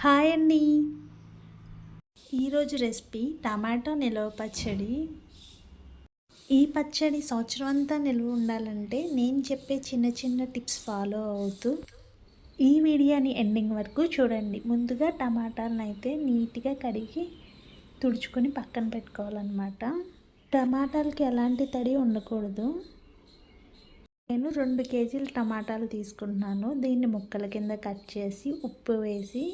Hi అండి. ఈరోజు recipe టమాటా నిల్వ పచ్చడి. ఈ పచ్చడి సంవత్సరం అంతా నిల్వ ఉండాలంటే నేను చెప్పే చిన్న చిన్న టిప్స్ ఫాలో అవుతూ ఈ వీడియోని ఎండింగ్ వరకు చూడండి. ముందుగా టమాటాలను అయితే నీట్గా కడిగి తుడుచుకొని పక్కన పెట్టుకోవాలన్నమాట. టమాటాలకి ఎలాంటి తడి ఉండకూడదు. నేను 2 కేజీల టమాటాలు తీసుకుంటున్నాను. దీన్ని ముక్కల కింద కట్ చేసి ఉప్పు వేసి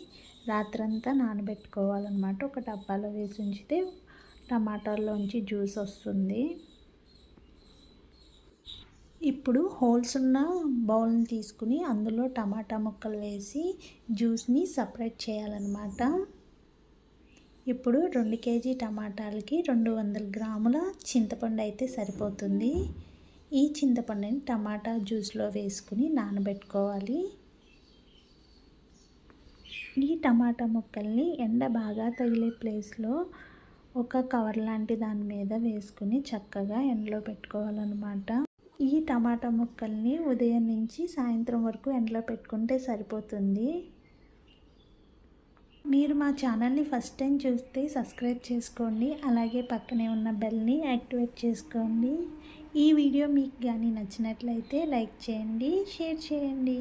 రాత్రంతా నానబెట్టుకోవాలన్నమాట. ఒక డబ్బాలో వేసి ఉంచితే టమాటాల్లోంచి జ్యూస్ వస్తుంది. ఇప్పుడు హోల్స్ ఉన్న బౌల్ని తీసుకుని అందులో టమాటా ముక్కలు వేసి జ్యూస్ని సపరేట్ చేయాలన్నమాట. ఇప్పుడు 2 కేజీ టమాటాలకి 200 గ్రాముల చింతపండు అయితే సరిపోతుంది. ఈ చింతపండుని టమాటా జ్యూస్లో వేసుకుని నానబెట్టుకోవాలి. ఈ టమాటా ముక్కల్ని ఎండ బాగా తగిలే ప్లేస్లో ఒక కవర్ లాంటి దాని మీద వేసుకుని చక్కగా ఎండలో పెట్టుకోవాలన్నమాట. ఈ టమాటా ముక్కల్ని ఉదయం నుంచి సాయంత్రం వరకు ఎండలో పెట్టుకుంటే సరిపోతుంది. మీరు మా ఛానల్ని ఫస్ట్ టైం చూస్తే సబ్స్క్రైబ్ చేసుకోండి. అలాగే పక్కనే ఉన్న బెల్ని యాక్టివేట్ చేసుకోండి. ఈ వీడియో మీకు కానీ నచ్చినట్లయితే లైక్ చేయండి, షేర్ చేయండి.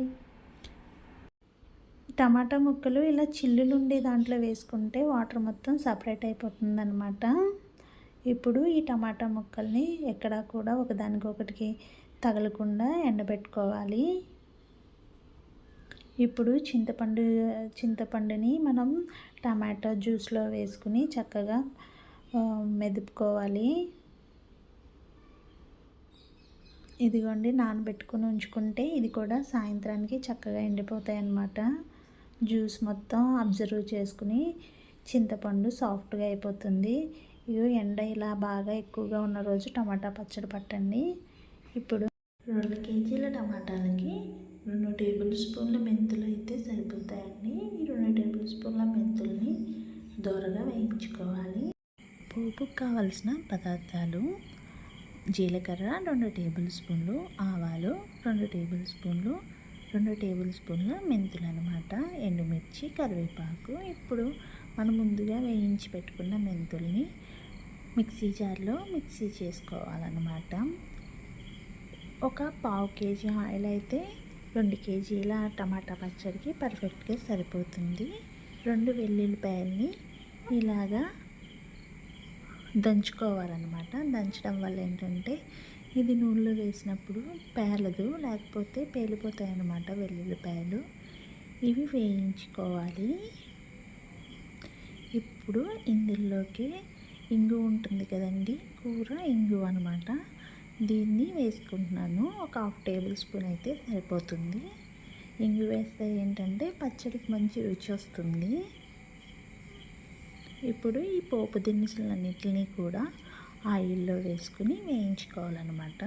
టమాటా ముక్కలు ఇలా చిల్లులు ఉండే దాంట్లో వేసుకుంటే వాటర్ మొత్తం సపరేట్ అయిపోతుందన్నమాట. ఇప్పుడు ఈ టమాటా ముక్కల్ని ఎక్కడా కూడా ఒకదానికొకటికి తగలకుండా ఎండబెట్టుకోవాలి. ఇప్పుడు చింతపండుని మనం టమాటో జ్యూస్లో వేసుకుని చక్కగా మెదుపుకోవాలి. ఇదిగోండి, నానబెట్టుకుని ఉంచుకుంటే ఇది కూడా సాయంత్రానికి చక్కగా ఎండిపోతాయి అన్నమాట. జ్యూస్ మొత్తం అబ్జర్వ్ చేసుకుని చింతపండు సాఫ్ట్గా అయిపోతుంది. ఇగో ఎండ ఇలా బాగా ఎక్కువగా ఉన్న రోజు టమాటా పచ్చడి పట్టండి. ఇప్పుడు 2 కేజీల టమాటాలకి 2 టేబుల్ స్పూన్ల మెంతులు అయితే సరిపోతాయండి. ఈ 2 టేబుల్ స్పూన్ల మెంతుల్ని దోరగా వేయించుకోవాలి. పోపుకు కావలసిన పదార్థాలు: జీలకర్ర 2 టేబుల్ స్పూన్లు, ఆవాలు 2 టేబుల్ స్పూన్లు, 2 టేబుల్ స్పూన్ల మెంతులు అనమాట, ఎండుమిర్చి, కరివేపాకు. ఇప్పుడు మనం ముందుగా వేయించి పెట్టుకున్న మెంతుల్ని మిక్సీ జార్లో మిక్సీ చేసుకోవాలన్నమాట. ఒక 1/2 కేజీ ఆయిల్ అయితే 2 కేజీల టమాటా పచ్చడికి పర్ఫెక్ట్గా సరిపోతుంది. 2 వెల్లుల్లిపాయల్ని ఇలాగా దంచుకోవాలన్నమాట. దంచడం వల్ల ఏంటంటే ఇది నూనెలో వేసినప్పుడు పేలదు, లేకపోతే పేలిపోతాయి అన్నమాట వెల్లుల్లిపాయలు. ఇవి వేయించుకోవాలి. ఇప్పుడు ఇందులోకి ఇంగు ఉంటుంది కదండి, కూర ఇంగు అనమాట, దీన్ని వేసుకుంటున్నాను. ఒక 1/2 టేబుల్ స్పూన్ అయితే సరిపోతుంది. ఇంగు వేస్తే ఏంటంటే పచ్చడికి మంచి రుచి వస్తుంది. ఇప్పుడు ఈ పోపు దినుసులన్నిటిని కూడా ఆయిల్లో వేసుకుని వేయించుకోవాలన్నమాట.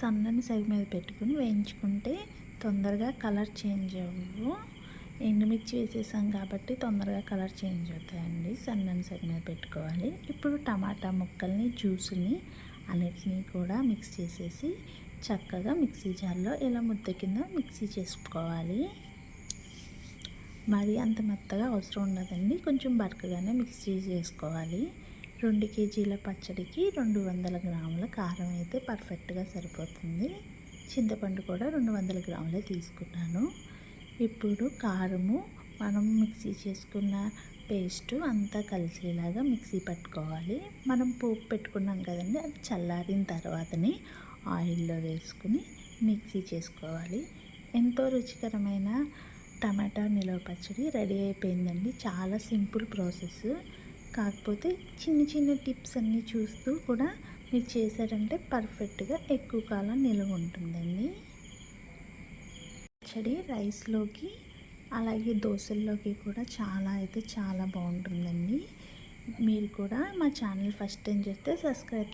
సన్నని సెగ మీద పెట్టుకుని వేయించుకుంటే తొందరగా కలర్ చేంజ్ అవ్వవు. ఎండుమిర్చి వేసేసాం కాబట్టి తొందరగా కలర్ చేంజ్ అవుతాయండి. సన్నని సెగ మీద పెట్టుకోవాలి. ఇప్పుడు టమాటా ముక్కల్ని, జ్యూస్ని అన్నిటినీ కూడా మిక్స్ చేసేసి చక్కగా మిక్సీ జార్లో ఇలా ముద్ద కింద మిక్సీ చేసుకోవాలి. మరి అంత మెత్తగా అవసరం ఉండదండి, కొంచెం బరకగానే మిక్సీ చేసుకోవాలి. 2 కేజీల పచ్చడికి 200 గ్రాముల కారం అయితే పర్ఫెక్ట్గా సరిపోతుంది. చింతపండు కూడా 200 గ్రాములే తీసుకున్నాను. ఇప్పుడు కారము, మనం మిక్సీ చేసుకున్న పేస్ట్ అంతా కలిసేలాగా మిక్సీ పట్టుకోవాలి. మనం పోపు పెట్టుకున్నాం కదండి, అది చల్లారిన తర్వాతనే ఆయిల్లో వేసుకుని మిక్సీ చేసుకోవాలి. ఎంతో రుచికరమైన టమాటా నిల్వ పచ్చడి రెడీ అయిపోయిందండి. చాలా సింపుల్ ప్రాసెస్, కాకపోతే చిన్న చిన్న టిప్స్ అన్నీ చూస్తూ కూడా మీరు చేశారంటే పర్ఫెక్ట్గా ఎక్కువ కాలం నిల్వ ఉంటుందండి. పచ్చడి రైస్లోకి అలాగే దోశల్లోకి కూడా చాలా బాగుంటుందండి. మీరు కూడా మా ఛానల్ ఫస్ట్ టైం చేస్తే సబ్స్క్రైబ్